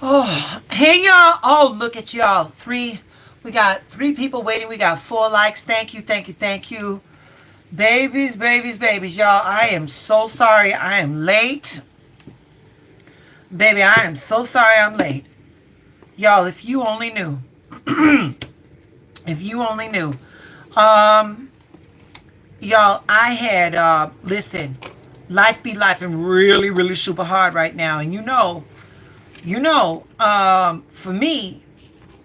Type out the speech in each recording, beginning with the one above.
Oh, hey y'all. Oh, look at y'all. We got three people waiting. We got 4 likes. Thank you, thank you, thank you. Babies, babies, babies. Y'all, I am so sorry I am late. Baby, I am so sorry I'm late. Y'all, if you only knew. If you only knew. Um, y'all, I had, listen, life be life and really, really super hard right now. And for me,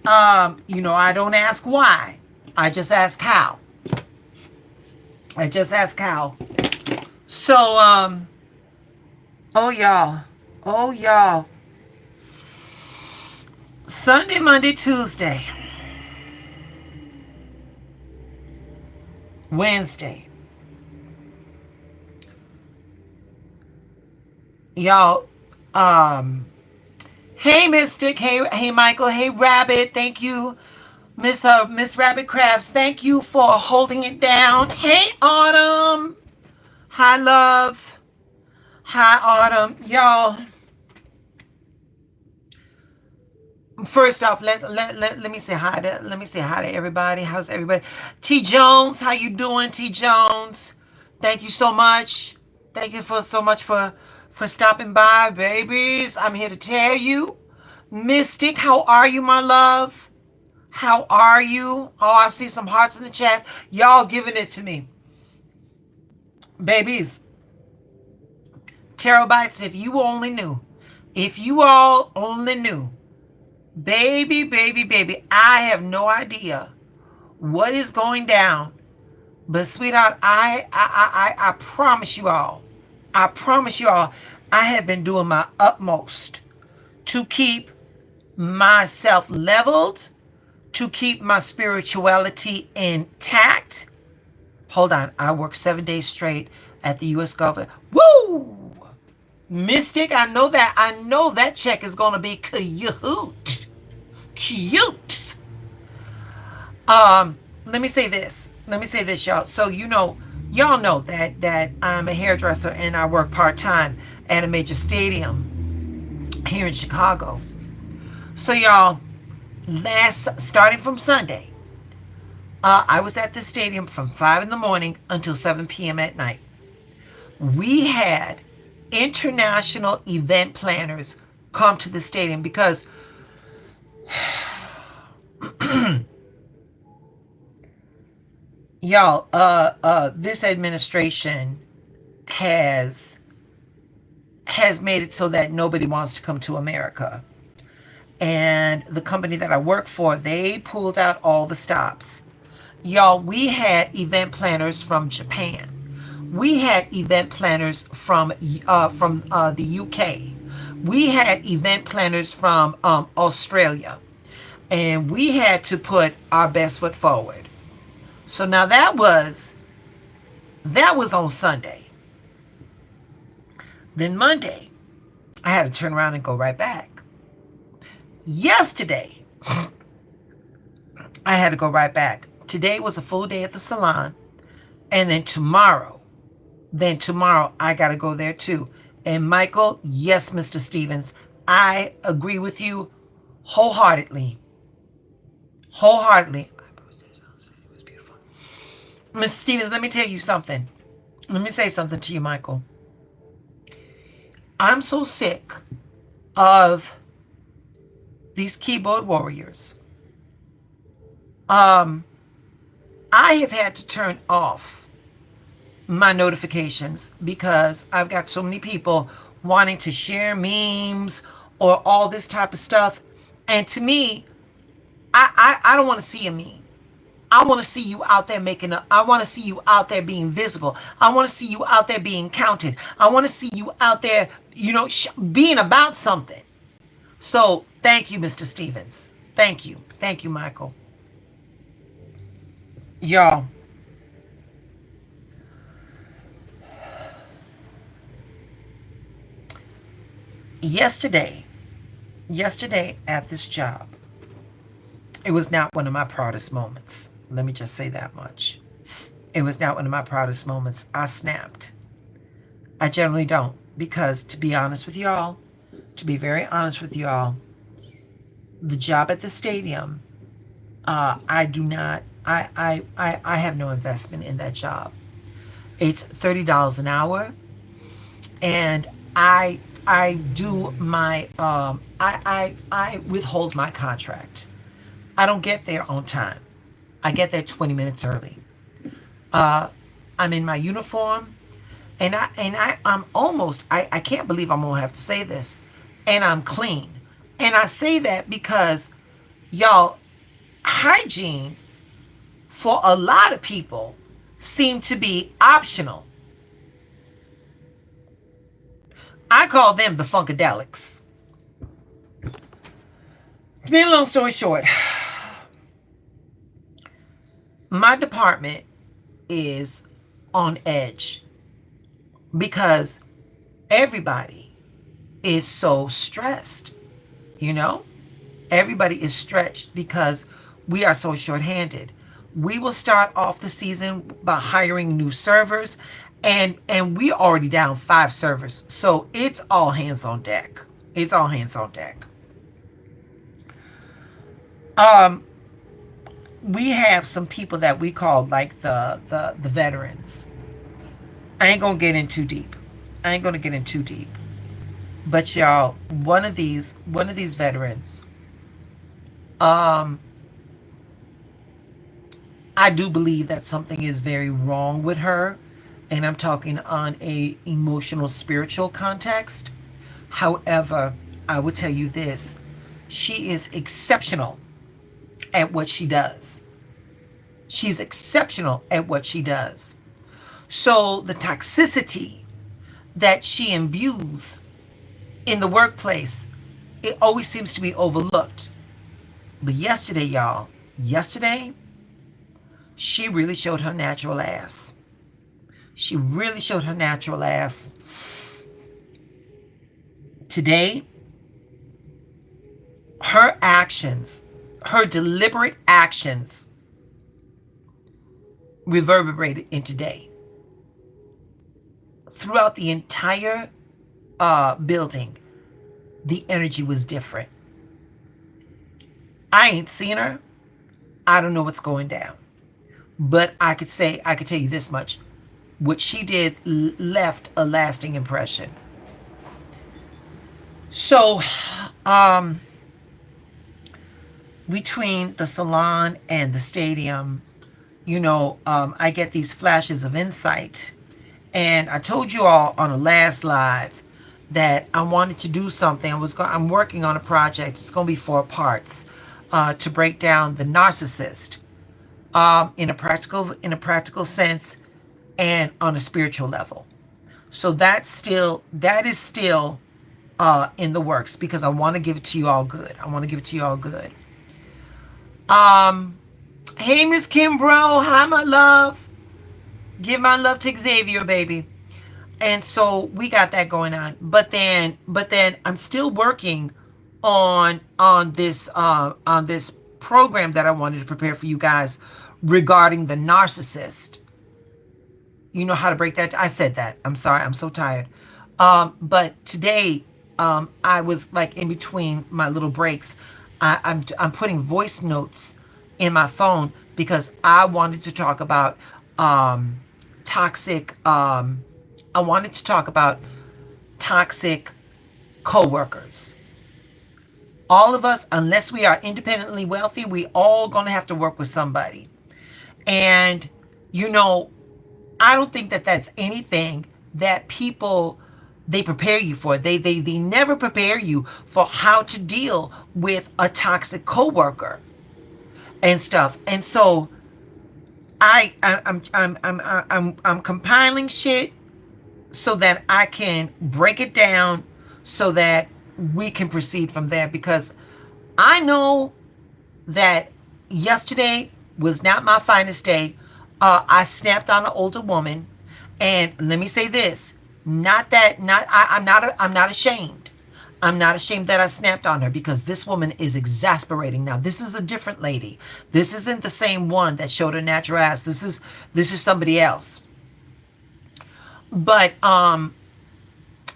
I don't ask why. I just ask how. I just ask how. So, oh y'all, oh y'all, Sunday, Monday, Tuesday, Wednesday, y'all. Um, hey Mystic, hey Michael, hey Rabbit, thank you, Miss Rabbit Crafts, thank you for holding it down. Hey Autumn, hi love, hi Autumn, y'all. First off, let me say hi to everybody. How's everybody? T Jones, how you doing, T Jones? Thank you so much. Thank you for so much for stopping by, babies. I'm here to tell you, Mystic. How are you, my love? How are you? Oh, I see some hearts in the chat. Y'all giving it to me, babies. Tarotbytes. If you only knew, if you all only knew. Baby, baby, baby, I have no idea what is going down. But sweetheart, I promise you all, I have been doing my utmost to keep myself leveled, to keep my spirituality intact. Hold on, I work 7 days straight at the U.S. government. Woo! Mystic, I know that check is gonna be cute. Cute. Let me say this. Y'all. So y'all know that I'm a hairdresser and I work part time at a major stadium here in Chicago. So y'all, starting from Sunday, I was at the stadium from 5 in the morning until 7 p.m. at night. We had international event planners come to the stadium because y'all, this administration has made it so that nobody wants to come to America. And the company that I work for, they pulled out all the stops. Y'all, we had event planners from Japan. We had event planners from the UK. We had event planners from Australia. And we had to put our best foot forward. So now that was on Sunday. Then Monday, I had to turn around and go right back. Yesterday, I had to go right back. Today was a full day at the salon. And then tomorrow, I got to go there too. And Michael, yes, Mr. Stevens, I agree with you wholeheartedly. Wholeheartedly. It was beautiful. Mr. Stevens, let me tell you something. Let me say something to you, Michael. I'm so sick of these keyboard warriors. I have had to turn off my notifications because I've got so many people wanting to share memes or all this type of stuff. And to me, I don't want to see a meme. I want to see you out there I want to see you out there being visible. I want to see you out there being counted. I want to see you out there, being about something. So thank you, Mr. Stevens. Thank you. Thank you, Michael. Y'all, yesterday at this job, it was not one of my proudest moments. Let me just say that much. It was not one of my proudest moments. I snapped. I generally don't because, to be honest with y'all, to be very honest with y'all, The job at the stadium, I do not. I have no investment in that job. It's $30 an hour, and I do my I withhold my contract. I don't get there on time. I get there 20 minutes early. Uh, I'm in my uniform, and I'm almost. I can't believe I'm gonna have to say this, and I'm clean. And I say that because y'all, hygiene for a lot of people seem to be optional. I call them the Funkadelics. To make a long story short, my department is on edge because everybody is so stressed, you know? Everybody is stretched because we are so short-handed. We will start off the season by hiring new servers, and we already down 5 servers. So it's all hands on deck. It's all hands on deck. Um, we have some people that we call like the veterans. I ain't gonna get in too deep. I ain't gonna get in too deep. But y'all, one of these veterans, um, I do believe that something is very wrong with her, and I'm talking on a emotional, spiritual context. However, I will tell you this: she is exceptional at what she does. She's exceptional at what she does. So the toxicity that she imbues in the workplace, it always seems to be overlooked. But yesterday, y'all, yesterday, she really showed her natural ass. She really showed her natural ass. Today, her actions, her deliberate actions reverberated in today. Throughout the entire building, the energy was different. I ain't seen her. I don't know what's going down. But I could tell you this much. What she did left a lasting impression. So, um, between the salon and the stadium, I get these flashes of insight. And I told you all on the last live that I wanted to do something. I'm working on a project. It's going to be 4 parts to break down the narcissist in a practical sense and on a spiritual level. So that is still in the works because I want to give it to you all good. I want to give it to you all good. Hey, Miss Kimbro. Hi, my love. Give my love to Xavier, baby. And so we got that going on. But then I'm still working on this program that I wanted to prepare for you guys regarding the narcissist. You know how to break that? I said that. I'm sorry. I'm so tired. But today, I was like in between my little breaks. I'm putting voice notes in my phone because I wanted to talk about toxic. I wanted to talk about toxic coworkers. All of us, unless we are independently wealthy, we all gonna have to work with somebody. And I don't think that that's anything that people they prepare you for. They never prepare you for how to deal with a toxic coworker and stuff. And so I'm compiling shit so that I can break it down so that we can proceed from there, because I know that yesterday was not my finest day. I snapped on an older woman, and let me say this: I'm not ashamed. I'm not ashamed that I snapped on her, because this woman is exasperating. Now, this is a different lady. This isn't the same one that showed her natural ass. This is somebody else. But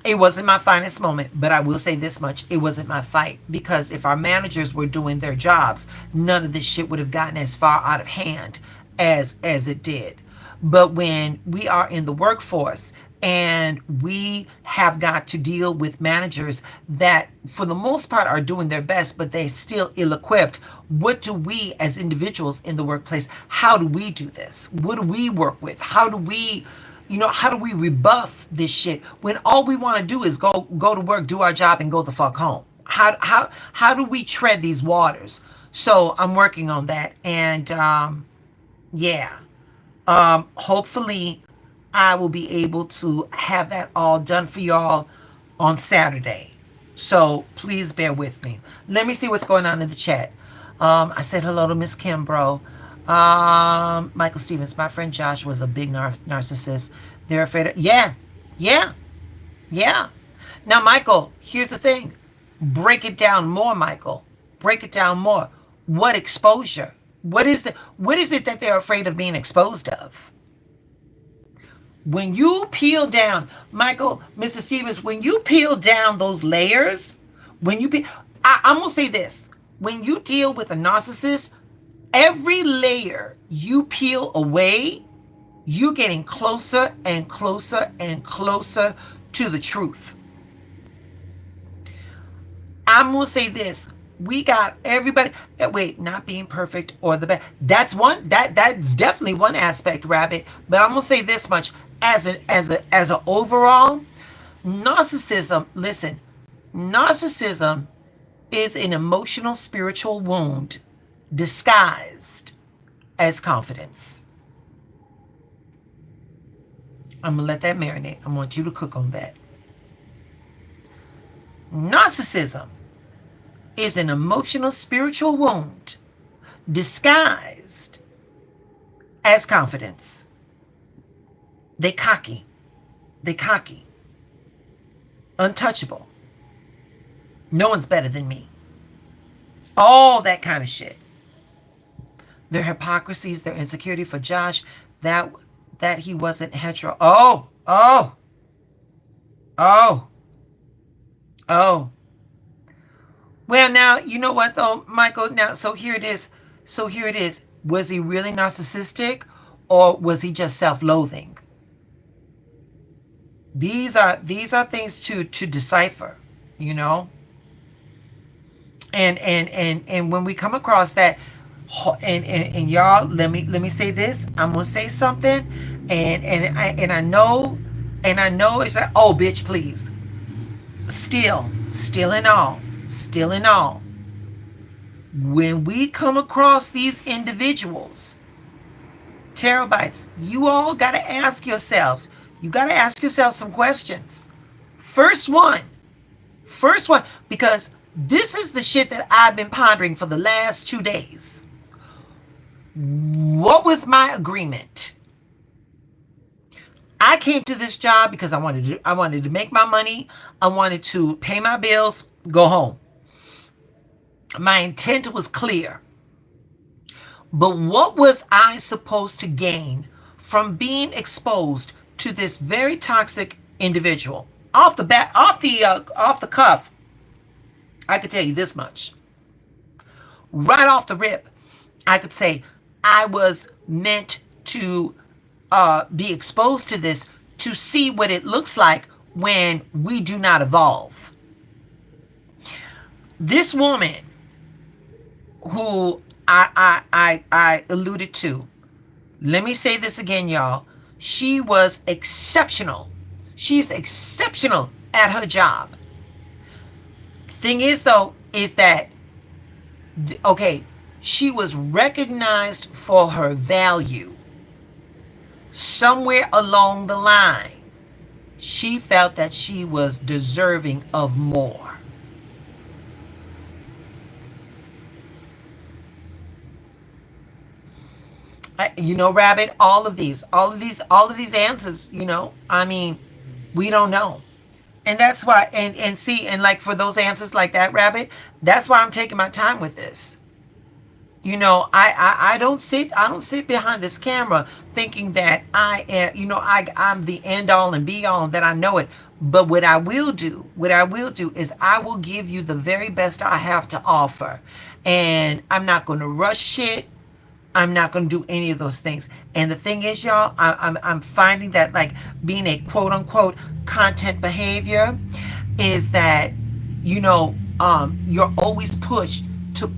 It wasn't my finest moment, but I will say this much. It wasn't my fight, because if our managers were doing their jobs, none of this shit would have gotten as far out of hand as it did. But when we are in the workforce and we have got to deal with managers that for the most part are doing their best, but they're still ill-equipped, what do we as individuals in the workplace, how do we do this? What do we work with? How do we, how do we rebuff this shit when all we want to do is go to work, do our job, and go the fuck home? How do we tread these waters? So I'm working on that, and yeah. Hopefully I will be able to have that all done for y'all on Saturday. So please bear with me. Let me see what's going on in the chat. I said hello to Miss Kimbro. Michael Stevens, my friend Josh was a big narcissist. They're afraid of, yeah, yeah, yeah. Now, Michael, here's the thing. Break it down more, Michael. Break it down more. What exposure? What is it that they're afraid of being exposed of? When you peel down, Michael, Mr. Stevens, when you peel down those layers, I'm going to say this. When you deal with a narcissist, every layer you peel away, you're getting closer and closer and closer to the truth. I'm going to say this. We got everybody. Wait, not being perfect or the best. That's definitely one aspect, Rabbit. But I'm gonna say this much: as an overall, narcissism. Listen, narcissism is an emotional, spiritual wound disguised as confidence. I'm gonna let that marinate. I want you to cook on that. Narcissism is an emotional, spiritual wound disguised as confidence. They cocky. Untouchable. No one's better than me. All that kind of shit. Their hypocrisies, their insecurity for Josh, that he wasn't hetero. Oh. Well, now, you know what, though, Michael? Now, so here it is. Was he really narcissistic, or was he just self-loathing? These are things to decipher, And when we come across that, and y'all, let me say this. I'm gonna say something, and I know it's like, oh, bitch, please. Still in all, when we come across these individuals, Tarotbytes, you all got to ask yourselves. You got to ask yourself some questions. First one, because this is the shit that I've been pondering for the last 2 days. What was my agreement? I came to this job because I wanted to make my money. I wanted to pay my bills, go home. My intent was clear. But what was I supposed to gain from being exposed to this very toxic individual? Off the cuff, I could tell you this much. Right off the rip, I could say I was meant to be exposed to this to see what it looks like when we do not evolve. This woman who I alluded to, let me say this again, y'all. She was exceptional. She's exceptional at her job. Thing is, though, is that, okay, she was recognized for her value. Somewhere along the line, she felt that she was deserving of more. Rabbit, all of these answers, I mean, we don't know. And that's why, and see, and like for those answers like that, Rabbit, that's why I'm taking my time with this. I don't sit behind this camera thinking that I am, I'm the end all and be all, and that I know it. But what I will do is I will give you the very best I have to offer. And I'm not going to rush shit. I'm not going to do any of those things. And the thing is, y'all, I'm finding that, like, being a quote unquote content behavior is that, you're always pushed to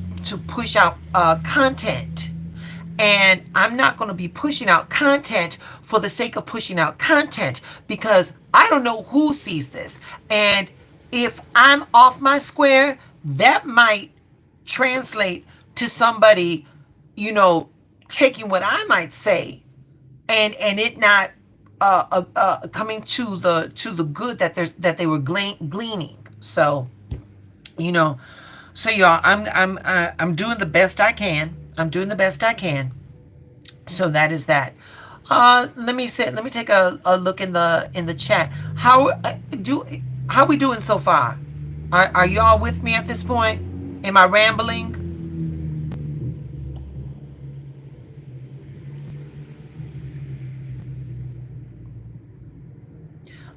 push out content. And I'm not going to be pushing out content for the sake of pushing out content, because I don't know who sees this. And if I'm off my square, that might translate to somebody, you know, taking what I might say and it not coming to the good that they were gleaning. So, you know, so y'all, I'm doing the best I can. I'm doing the best I can. So that is that. Let me take a look in the chat. How we doing so far? Are y'all with me at this point? Am I rambling?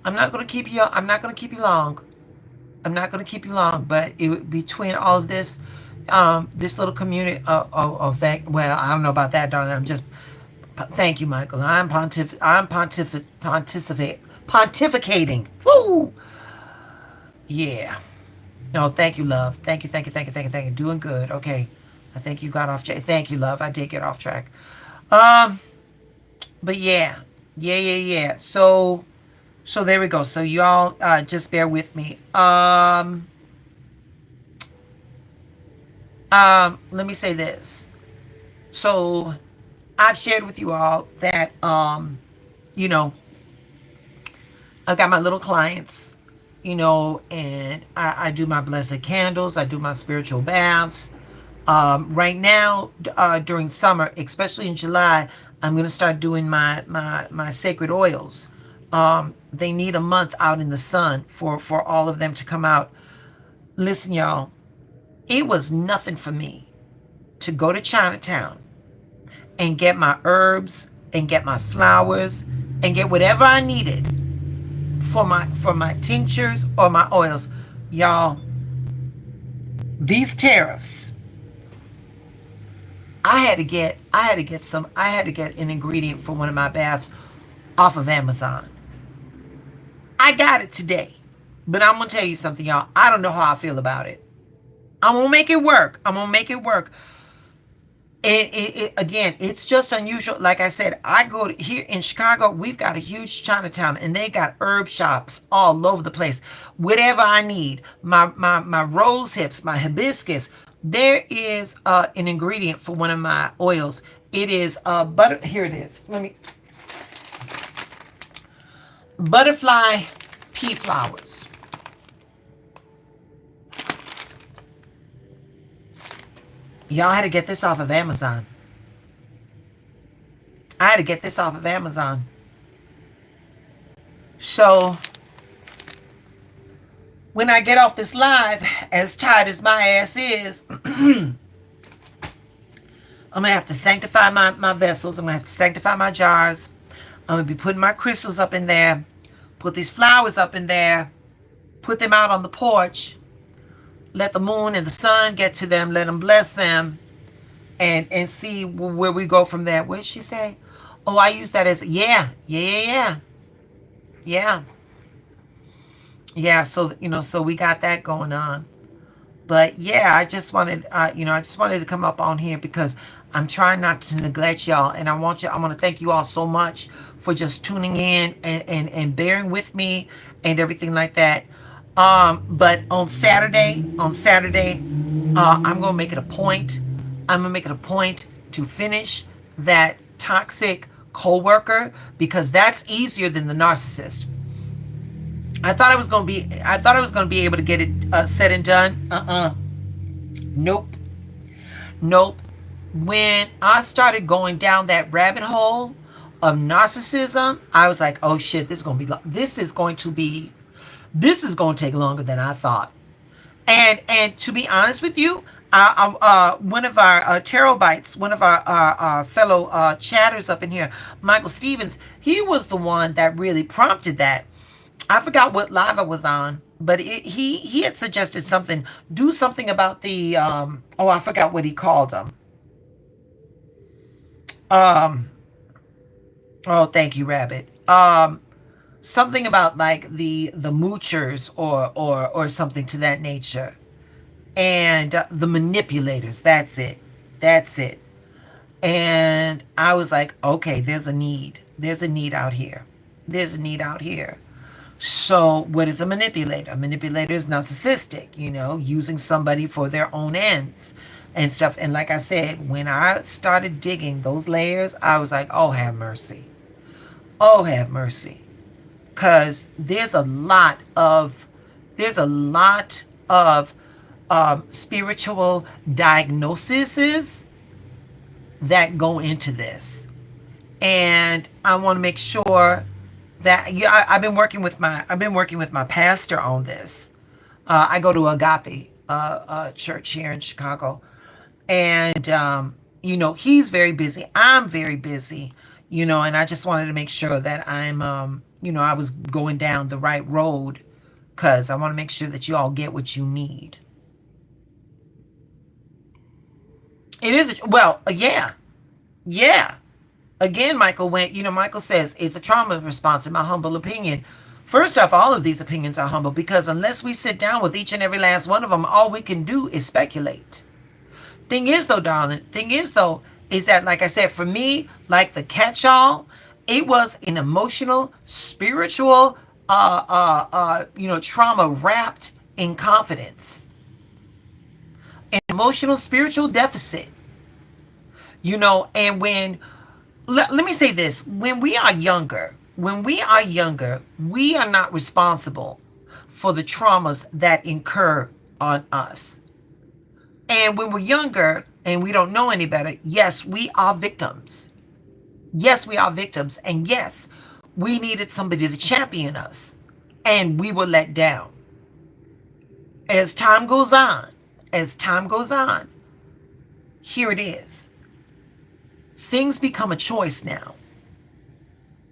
I'm not gonna keep you. I'm not gonna keep you long. I'm not gonna keep you long. But between all of this, this little community of that. Well, I don't know about that, darling. I'm just. Thank you, Michael. Pontificating. Woo! Yeah. No, thank you, love. Thank you, thank you, thank you, thank you, thank you. Doing good. Okay. I think you got off track. Thank you, love. I did get off track. Um, but yeah. Yeah. So there we go. So y'all just bear with me. Let me say this. So I've shared with you all that you know, I've got my little clients, and I do my blessed candles, I do my spiritual baths. Right now, during summer, especially in July, I'm gonna start doing my sacred oils. They need a month out in the sun for all of them to come out. Listen, y'all, it was nothing for me to go to Chinatown and get my herbs and get my flowers and get whatever I needed for my tinctures or my oils. Y'all, these tariffs, I had to get an ingredient for one of my baths off of Amazon. I got it today. But I'm gonna tell you something, y'all. I don't know how I feel about it. I'm gonna make it work. Again, it's just unusual. Like I said, I go to, here in Chicago, we've got a huge Chinatown, and they got herb shops all over the place. Whatever I need, my rose hips, my hibiscus. There is an ingredient for one of my oils. It is butter. Here it is. Butterfly pea flowers. Y'all, had to get this off of Amazon. I had to get this off of Amazon. So when I get off this live, as tired as my ass is, I'm going to have to sanctify my vessels. I'm going to have to sanctify my jars. I'm going to be putting my crystals up in there. Put these flowers up in there. Put them out on the porch. Let the moon and the sun get to them. Let them bless them. And see where we go from there. What did she say? Oh, I use that as, yeah. Yeah, so we got that going on. But yeah, I just wanted to come up on here because I'm trying not to neglect y'all. And I want to thank you all so much for just tuning in and bearing with me and everything like that. But on Saturday, I'm going to make it a point. To finish that toxic coworker, because that's easier than the narcissist. I thought I was going to be able to get it said and done. Nope. When I started going down that rabbit hole of narcissism, I was like, oh shit, this is going to take longer than I thought. And to be honest with you, one of our Tarotbytes, one of our fellow chatters up in here, Michael Stevens, he was the one that really prompted that. I forgot what live I was on, but he had suggested something. Do something about the oh, I forgot what he called them. Um oh, thank you, Rabbit. Something about like the moochers or something to that nature. And the manipulators, that's it. That's it. And I was like, okay, there's a need. There's a need out here. There's a need out here. So, what is a manipulator? A manipulator is narcissistic, using somebody for their own ends and stuff. And like I said, when I started digging those layers, I was like, oh, have mercy. Oh, have mercy. Because there's a lot of spiritual diagnoses that go into this. And I want to make sure that I've been working with my pastor on this. I go to Agape church here in Chicago, and he's very busy. I'm very busy, and I just wanted to make sure that I was going down the right road because I want to make sure that you all get what you need. It is well, yeah, yeah. Again, Michael says it's a trauma response, in my humble opinion. First off, all of these opinions are humble because unless we sit down with each and every last one of them, all we can do is speculate. Thing is, though, darling, is that, like I said, for me, like the catch all, it was an emotional, spiritual, trauma wrapped in confidence, an emotional, spiritual deficit, and let me say this, when we are younger, we are not responsible for the traumas that incur on us. And when we're younger and we don't know any better, yes, we are victims. Yes, we are victims. And yes, we needed somebody to champion us. And we were let down. As time goes on, as time goes on, here it is. Things become a choice now.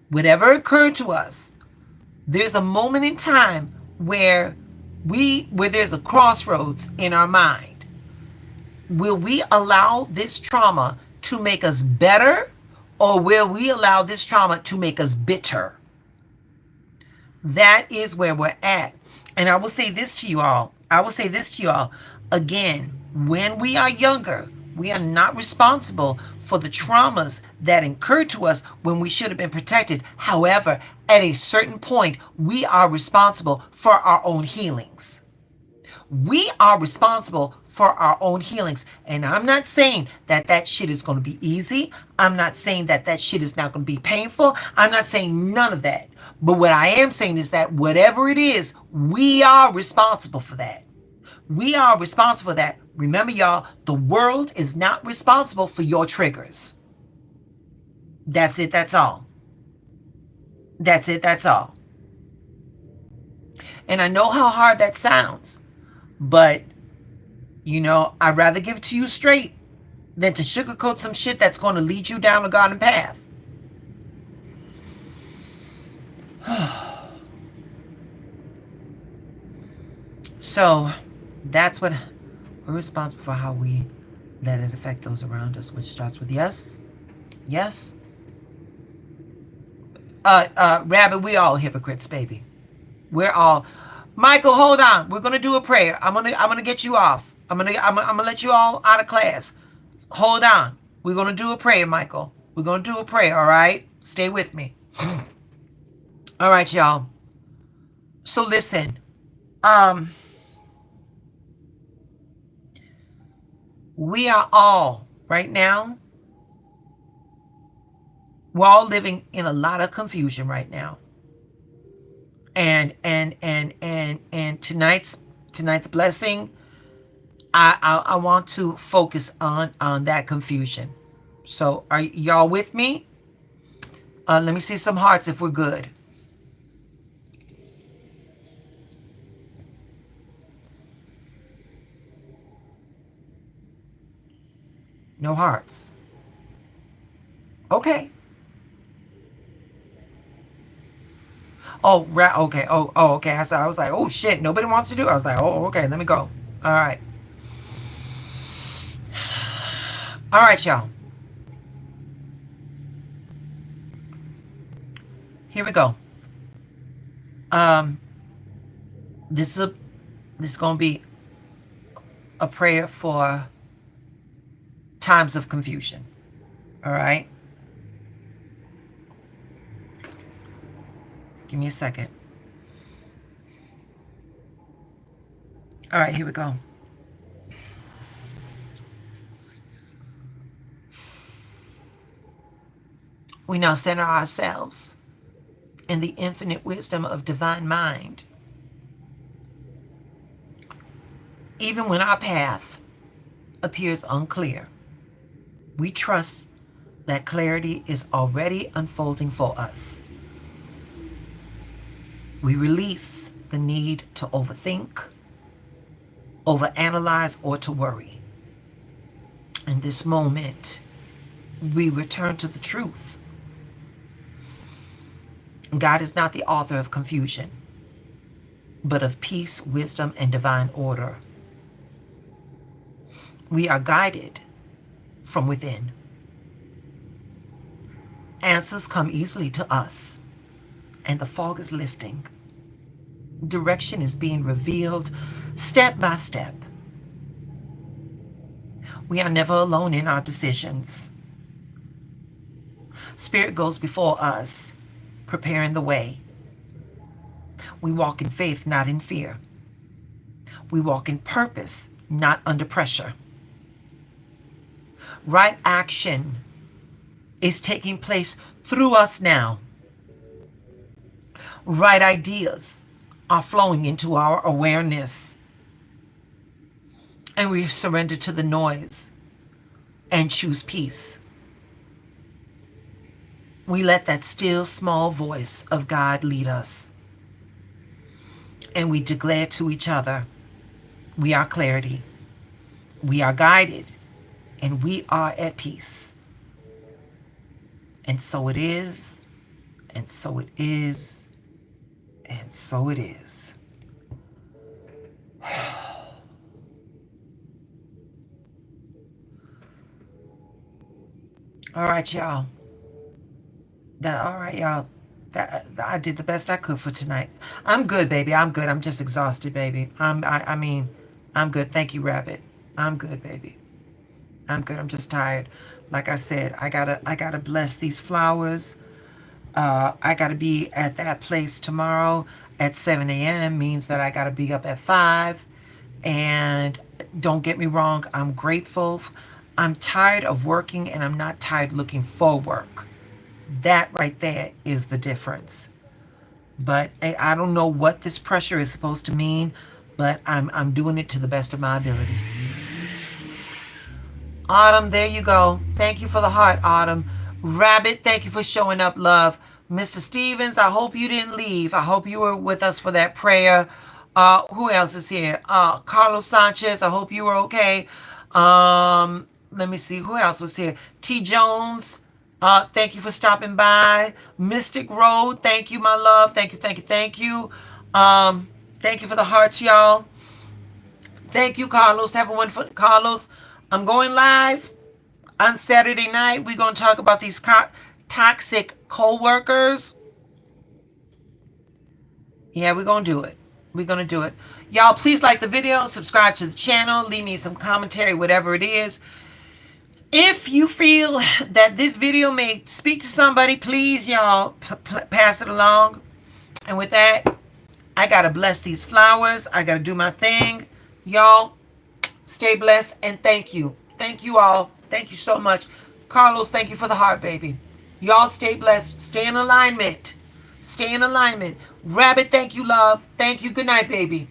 Whatever occurred to us, there's a moment in time where there's a crossroads in our mind. Will we allow this trauma to make us better, or will we allow this trauma to make us bitter? That is where we're at. And I will say this to you all. Again, when we are younger, we are not responsible for the traumas that occurred to us when we should have been protected. However, at a certain point, we are responsible for our own healings. We are responsible for our own healings. And I'm not saying that that shit is going to be easy. I'm not saying that that shit is not going to be painful. I'm not saying none of that. But what I am saying is that whatever it is, we are responsible for that. We are responsible for that. Remember, y'all, the world is not responsible for your triggers. That's it. That's all. That's it. That's all. And I know how hard that sounds, but I'd rather give it to you straight than to sugarcoat some shit that's going to lead you down a garden path. So that's what we're responsible for, how we let it affect those around us, which starts with yes. Yes. Rabbit, we all hypocrites, baby. We're all. Michael, hold on. We're gonna do a prayer. I'm gonna get you off. I'm gonna let you all out of class. Hold on. We're gonna do a prayer, Michael. We're gonna do a prayer. All right. Stay with me. All right, y'all. So listen. We are all right now. We're all living in a lot of confusion right now. And tonight's blessing, I want to focus on that confusion. So are y'all with me? Let me see some hearts if we're good. No hearts. Okay. Oh, okay. Okay. I was like, oh shit, nobody wants to do it. I was like, oh, okay, let me go. All right. All right, y'all. Here we go. Um, this is a this is gonna be a prayer for times of confusion. All right. Give me a second. All right, here we go. We now center ourselves in the infinite wisdom of divine mind. Even when our path appears unclear, we trust that clarity is already unfolding for us. We release the need to overthink, overanalyze, or to worry. In this moment, we return to the truth. God is not the author of confusion, but of peace, wisdom, and divine order. We are guided from within. Answers come easily to us, and the fog is lifting. Direction is being revealed step by step. We are never alone in our decisions. Spirit goes before us, preparing the way. We walk in faith, not in fear. We walk in purpose, not under pressure. Right action is taking place through us now. Right ideas are flowing into our awareness. And we surrender to the noise and choose peace. We let that still small voice of God lead us. And we declare to each other, we are clarity, we are guided, and we are at peace. And so it is, and so it is, and so it is. All right, y'all. All right, y'all. I did the best I could for tonight. I'm good, baby. I'm good. I'm just exhausted, baby. I mean, I'm good. Thank you, Rabbit. I'm good, baby. I'm good. I'm just tired. Like I said, I gotta bless these flowers. I gotta be at that place tomorrow at 7 a.m. means that I gotta be up at 5. And don't get me wrong, I'm grateful. I'm tired of working, and I'm not tired looking for work. That right there is the difference. But I don't know what this pressure is supposed to mean, but I'm doing it to the best of my ability. Autumn, there you go. Thank you for the heart, Autumn. Rabbit, thank you for showing up, love. Mr. Stevens, I hope you didn't leave. I hope you were with us for that prayer. Who else is here? Carlos Sanchez, I hope you were okay. Let me see, who else was here? T. Jones, thank you for stopping by. Mystic Road, thank you, my love. Thank you, thank you, thank you. Thank you for the hearts, y'all. Thank you, Carlos. Have a wonderful, Carlos. I'm going live on Saturday night. We're going to talk about these toxic co-workers. Yeah, we're going to do it. We're going to do it. Y'all, please like the video, subscribe to the channel, leave me some commentary, whatever it is. If you feel that this video may speak to somebody, please, y'all, pass it along. And with that, I got to bless these flowers. I got to do my thing. Y'all, stay blessed, and thank you. Thank you all. Thank you so much. Carlos, thank you for the heart, baby. Y'all stay blessed. Stay in alignment. Stay in alignment. Rabbit, thank you, love. Thank you. Good night, baby.